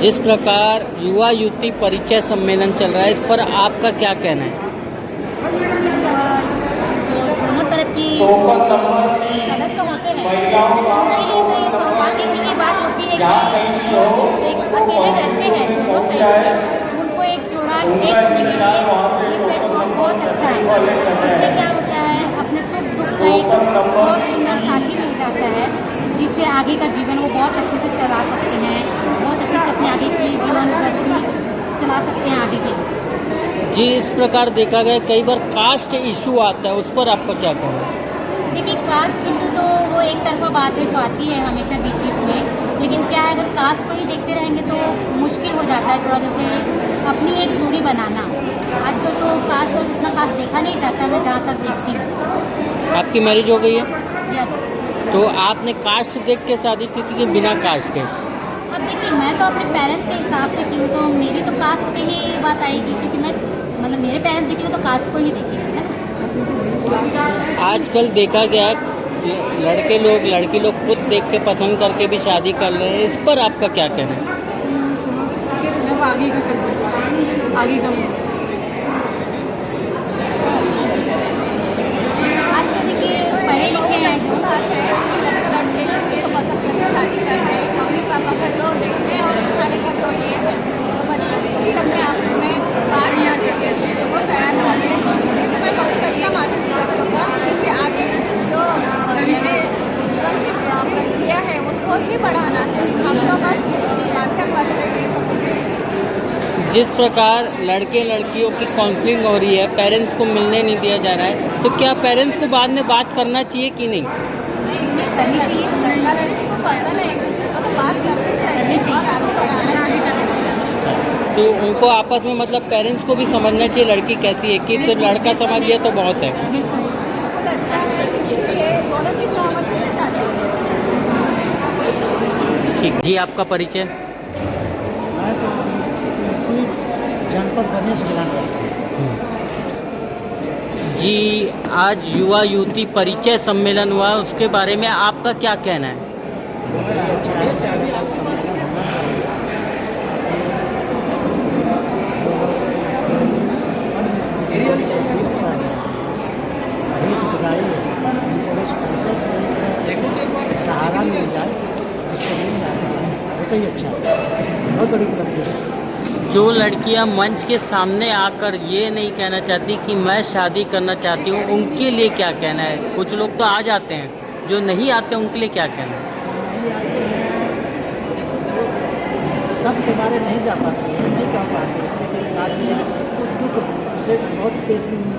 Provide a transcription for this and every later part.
जिस प्रकार युवा युवती परिचय सम्मेलन चल रहा है, इस पर आपका क्या कहना है? जो दोनों तरफ की सदस्य होते हैं उनके लिए तो ये सौभाग्य की बात होती है कि जो एक अकेले रहते हैं दोनों साइड से उनको एक जोड़ा एक होने के लिए ये प्लेटफॉर्म बहुत अच्छा है। इसमें क्या होता है, अपने सुख दुख का एक बहुत सुंदर साथी मिल जाता है जिससे आगे का जीवन वो बहुत अच्छे से चला सकते हैं, बहुत अच्छे से अपने आगे की जीवन व्यवस्था चला सकते हैं आगे के लिए। जी, इस प्रकार देखा गया कई बार कास्ट इशू आता है, उस पर आपका क्या कहना है? देखिए, कास्ट इशू तो वो एक तरफा बात है जो आती है हमेशा बीच बीच में, लेकिन क्या है, अगर कास्ट को ही देखते रहेंगे तो मुश्किल हो जाता है थोड़ा, जैसे अपनी एक जोड़ी बनाना। आजकल तो कास्ट और उतना कास्ट देखा नहीं जाता, मैं जहाँ तक देखती हूँ। आपकी मैरिज हो गई है? यस। तो आपने कास्ट देख के शादी की थी कि बिना कास्ट के? अब देखिए, मैं तो अपने पेरेंट्स के हिसाब से की हूँ, तो मेरी तो कास्ट पे ही बात आएगी, क्योंकि मैं मतलब मेरे पेरेंट्स देखेंगे तो कास्ट को ही देखेंगे, है ना। आजकल देखा गया है लड़के लोग लड़की लोग खुद देख के पसंद करके भी शादी कर रहे हैं, इस पर आपका क्या कहना है? आगे का आगे का आजकल देखिए पढ़े लिखे हैं जो लड़का लड़के किसी को पसंद करके शादी कर रहे हैं, मम्मी पापा का जो देखते हैं और दिखाने का जो ये है, तो बच्चों की अपने आप में बात करके चीज़ों को तैयार कर रहे हैं। इसलिए तो मैं बहुत अच्छा मानूंगी बच्चों का, क्योंकि आगे जो यानी जीवन की प्रक्रिया है उनको भी बढ़ाना है। हम लोग बस बातें करते हैं ये सब चीज़ें। जिस प्रकार लड़के लड़कियों की काउंसलिंग हो रही है, पेरेंट्स को मिलने नहीं दिया जा रहा है, तो क्या पेरेंट्स को बाद में बात करना चाहिए कि नहीं? करनी चाहिए। लड़का लड़की को पसंद है एक दूसरे को तो बात करनी चाहिए और आगे बढ़ाना चाहिए। तो उनको आपस में मतलब पेरेंट्स को भी समझना चाहिए लड़की कैसी है, कि सिर्फ लड़का समझ लिया तो बहुत है। बहुत अच्छा है कि ये दोनों की सहमति से शादी हो जाए। ठीक जी, आपका परिचय? मैं तो यूपी जनपद बनिया से बिलोंग करता हूँ। जी, आज युवा युवती परिचय सम्मेलन हुआ, उसके बारे में आपका क्या कहना है? बहुत अच्छा है, इसके साथ समस्या होना चाहिए। उनको इस परिचय से सहारा मिल जाए, जिसको मिल जाता है, बहुत ही अच्छा है, बहुत बड़ी उपलब्धि है। जो लड़कियां मंच के सामने आकर ये नहीं कहना चाहती कि मैं शादी करना चाहती हूँ, उनके लिए क्या कहना है? कुछ लोग तो आ जाते हैं, जो नहीं आते उनके लिए क्या कहना है? नहीं आते हैं, सब के बारे नहीं जा पाते हैं, नहीं कह पाते हैं, लेकिन आते हैं कुछ दुख से बहुत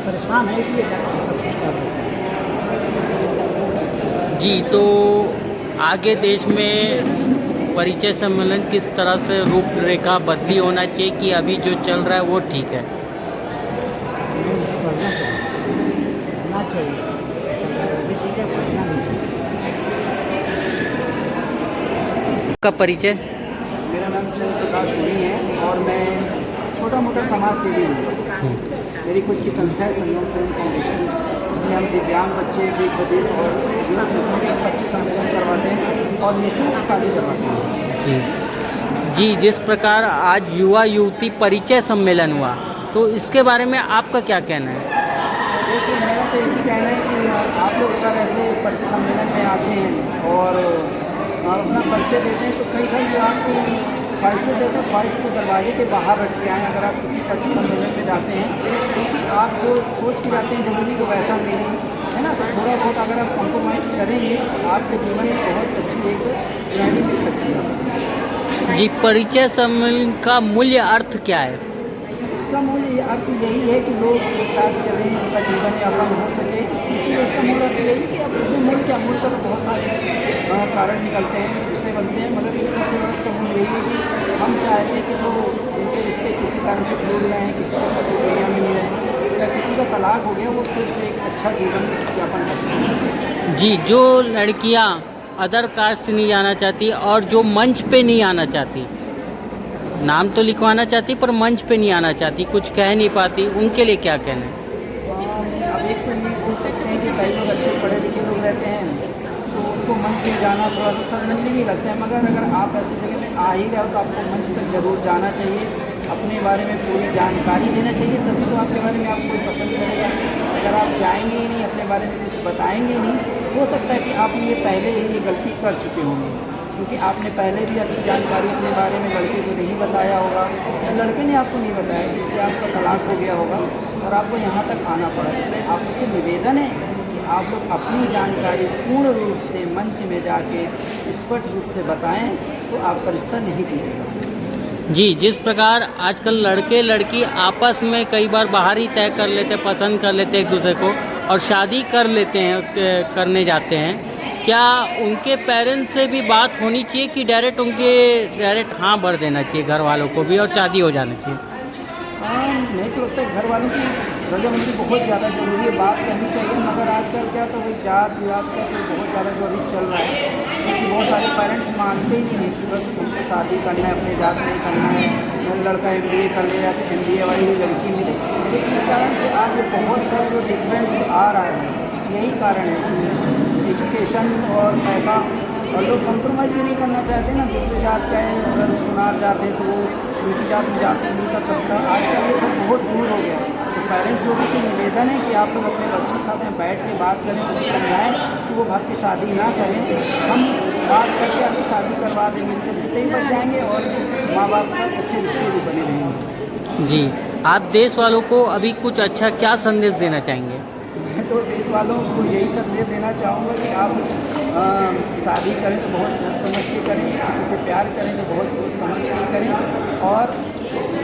परेशान है, इसलिए जाकर सब कुछ कर देते हैं। जी, तो आगे देश में परिचय सम्मेलन किस तरह से रूपरेखा बदली होना चाहिए कि अभी जो चल रहा है वो ठीक है? करना चाहिए, चल रहा है वो भी ठीक है, पढ़ना भी चाहिए। का परिचय? मेरा नाम चंद्र प्रकाश सोनी है और मैं छोटा मोटा समाज सेवी हूँ। मेरी खुद की संस्था है संगम फिल्म फाउंडेशन, जिसमें हम दिव्यांग बच्चे भी बधिर और युवा पीढ़ियों के परिचय सम्मेलन करवाते हैं और निःशुल्क शादी करवाते हैं। जी, जिस प्रकार आज युवा युवती परिचय सम्मेलन हुआ, तो इसके बारे में आपका क्या कहना है? देखिए, मेरा तो एक ही कहना है कि आप लोग अगर ऐसे परिचय सम्मेलन में आते हैं और अपना परिचय देते हैं, तो कई सारे जो आपकी ख्वाहिशें देते हैं, ख्वाहिश के दरवाजे के बाहर रख के आएँ अगर आप किसी परिचय सम्मेलन में जाते हैं, क्योंकि आप जो सोच के जाते हैं ज़रूरी को वैसा नहीं है ना। तो थोड़ा बहुत अगर आप कॉम्प्रोमाइज़ करेंगे तो आपके जीवन में बहुत अच्छी एक गृहिणी मिल सकती है। जी, परिचय सम्मेलन का मूल्य अर्थ क्या है? इसका मूल अर्थ यही है कि लोग एक साथ चलें, उनका जीवन यापन हो सके, इसलिए इसका मूल अर्थ यही है कि अब उसमें मूल क्या, मूल का तो बहुत सारे कारण निकलते हैं, विषय बनते हैं, मगर इस सबसे बड़ा इसका मूल यही है कि हम चाहते हैं कि जो जिनके रिश्ते किसी कारण से टूट गए हैं, किसी के पति दुनिया में नहीं रहे या किसी का तलाक हो गया, वो फिर से एक अच्छा जीवन यापन कर सकें। जी, जो लड़कियां अदर कास्ट नहीं आना चाहती और जो मंच पे नहीं आना चाहती, नाम तो लिखवाना चाहती पर मंच पे नहीं आना चाहती, कुछ कह नहीं पाती, उनके लिए क्या कहना है? अब एक तो ये बोल सकते हैं कि कई लोग अच्छे पढ़े लिखे लोग रहते हैं, तो को मंच में जाना थोड़ा सा शर्मिंदगी लगता है, मगर अगर आप ऐसी जगह में आ ही गए हो तो आपको मंच तक ज़रूर जाना चाहिए, अपने बारे में पूरी जानकारी देना चाहिए, तभी तो आपके बारे में आपको कोई पसंद करेगा। अगर आप जाएंगे ही नहीं, अपने बारे में कुछ बताएंगे ही नहीं, हो सकता है कि आपने ये पहले ही ये गलती कर चुके होंगे, क्योंकि आपने पहले भी अच्छी जानकारी अपने बारे में लड़के को नहीं बताया होगा या लड़के ने आपको नहीं बताया, इसलिए आपका तलाक हो गया होगा और आपको यहाँ तक आना पड़ा। इसलिए आप मुझसे निवेदन है कि आप लोग अपनी जानकारी पूर्ण रूप से मंच में जाके स्पष्ट रूप से बताएं, तो आपका रिश्ता नहीं टूटेगा। जी, जिस प्रकार आजकल लड़के लड़की आपस में कई बार बाहर ही तय कर लेते, पसंद कर लेते एक दूसरे को और शादी कर लेते हैं, उसके करने जाते हैं, क्या उनके पेरेंट्स से भी बात होनी चाहिए कि डायरेक्ट हाँ भर देना चाहिए घर वालों को भी और शादी हो जाना चाहिए? मेरे को लगता है घर वालों की रजामंदी बहुत ज़्यादा ज़रूरी है, बात करनी चाहिए, मगर आजकल क्या तो वही जात विरात का तो बहुत ज़्यादा जो अभी चल रहा है, क्योंकि बहुत सारे पेरेंट्स मानते ही नहीं कि बस हमको शादी करना है, अपने जात में करना है, मेरा लड़का MBA कर ले या फिर MBA वाली लड़की मिले। तो इस कारण से आज ये बहुत बड़ा जो डिफरेंस आ रहा है, यही कारण है कि एजुकेशन और पैसा, और लोग कॉम्प्रोमाइज़ भी नहीं करना चाहते ना, दूसरे जात का है, अगर सुनार जाते हैं तो वो दूसरी जात में जाते नहीं कर सकता। आजकल ये सब बहुत दूर हो गया है, तो पेरेंट्स लोगों से निवेदन है कि आप लोग अपने बच्चों के साथ में बैठ के बात करें, उन्हें समझाएं कि वो भाग के शादी ना करें, हम बात करके आपकी शादी करवा देंगे, इससे रिश्ते ही बच जाएंगे और माँ बाप के साथ अच्छे रिश्ते भी बने रहेंगे। जी, आप देश वालों को अभी कुछ अच्छा क्या संदेश देना चाहेंगे? मैं तो देश वालों को यही संदेश देना चाहूँगा कि आप शादी करें तो बहुत सोच समझ के करें, किसी से प्यार करें तो बहुत सोच समझ के ही करें, और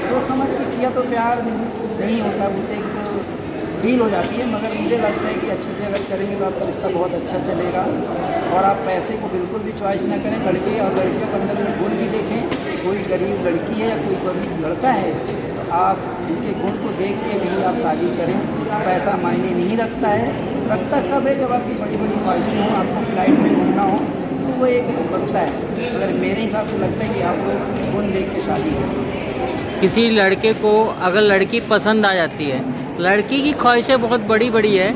सोच समझ के किया तो प्यार नहीं होता, वो तो एक डील हो जाती है, मगर मुझे लगता है कि अच्छे से अगर करेंगे तो आपका रिश्ता बहुत अच्छा चलेगा। और आप पैसे को बिल्कुल भी चॉइस ना करें, लड़के और लड़कियों के अंदर में गुण भी देखें, कोई गरीब लड़की है या कोई गरीब लड़का है तो आप उनके गुण को देख के भी आप शादी करें। पैसा मायने नहीं रखता है, रखता कब है जब आपकी बड़ी बड़ी ख्वाहिशें हों, आपको फ्लाइट में घूमना हो, तो वो एक बनता है। अगर मेरे हिसाब से लगता है कि आप लोग गुण देख के शादी करें। किसी लड़के को अगर लड़की पसंद आ जाती है, लड़की की ख्वाहिशें बहुत बड़ी बड़ी है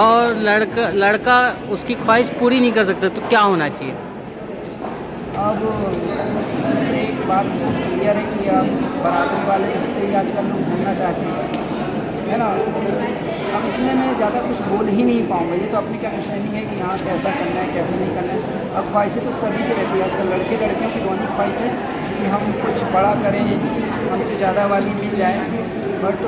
और लड़का उसकी ख्वाहिश पूरी नहीं कर सकता, तो क्या होना चाहिए? अब इसमें तो एक बात बहुत क्लियर है कि अब बराबरी वाले रिश्ते ही आजकल लोग ढूंढना चाहते हैं, है ना। अब इसमें मैं ज़्यादा कुछ बोल ही नहीं पाऊँगा, ये तो अपनी अंडरस्टैंडिंग है कि हाँ कैसा करना है कैसा नहीं करना है। अब ख्वाहिशें तो सभी की रहती है, आजकल लड़के लड़कियों की दोनों ख्वाहिश है कि हम कुछ बड़ा करें, हमसे ज़्यादा वाली मिल जाए, बट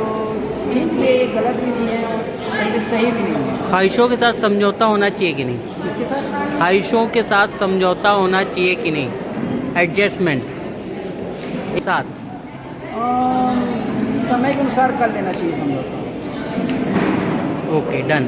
ठीक भी है, गलत भी नहीं है और कहीं सही भी नहीं है। ख्वाहिशों के साथ समझौता होना चाहिए कि नहीं? इसके साथ ख्वाहिशों के साथ समझौता होना चाहिए कि नहीं, एडजस्टमेंट के साथ? समय के अनुसार कर लेना चाहिए समझौता। Okay, done.